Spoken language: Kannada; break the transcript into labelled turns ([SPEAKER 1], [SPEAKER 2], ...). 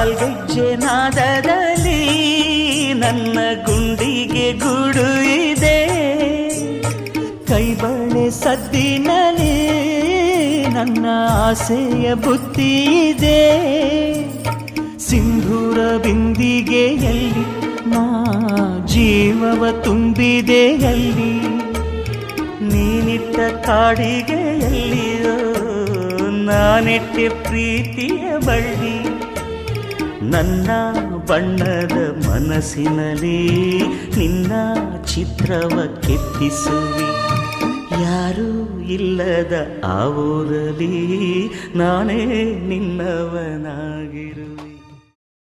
[SPEAKER 1] ಕಾಲ್ಗೆಜ್ಜೆ ನಾದದಲ್ಲಿ ನನ್ನ ಗುಂಡಿಗೆ ಗೂಡು ಇದೆ, ಕೈಬಳೆ ಸದ್ದಿನಲ್ಲಿ ನನ್ನ ಆಸೆಯ ಬುತ್ತಿ ಇದೆ. ಸಿಂಧೂರ ಬಿಂದಿಗೆಯಲ್ಲಿ ನಾ ಜೀವವ ತುಂಬಿದೆಯಲ್ಲಿ, ನೀನಿಟ್ಟ ಕಾಡಿಗೆಯಲ್ಲಿಯೋ ನಾನೆಟ್ಟೆ ಪ್ರೀತಿಯ ಬಳ್ಳಿ. ನನ್ನ ಬಣ್ಣದ ಮನಸ್ಸಿನಲ್ಲಿ ನಿನ್ನ ಚಿತ್ರವ ಕೆತ್ತಿಸುವಿ, ಯಾರೂ ಇಲ್ಲದ ಆ ಊರಲ್ಲಿ ನಾನೇ ನಿನ್ನವನಾಗಿರುವೆ.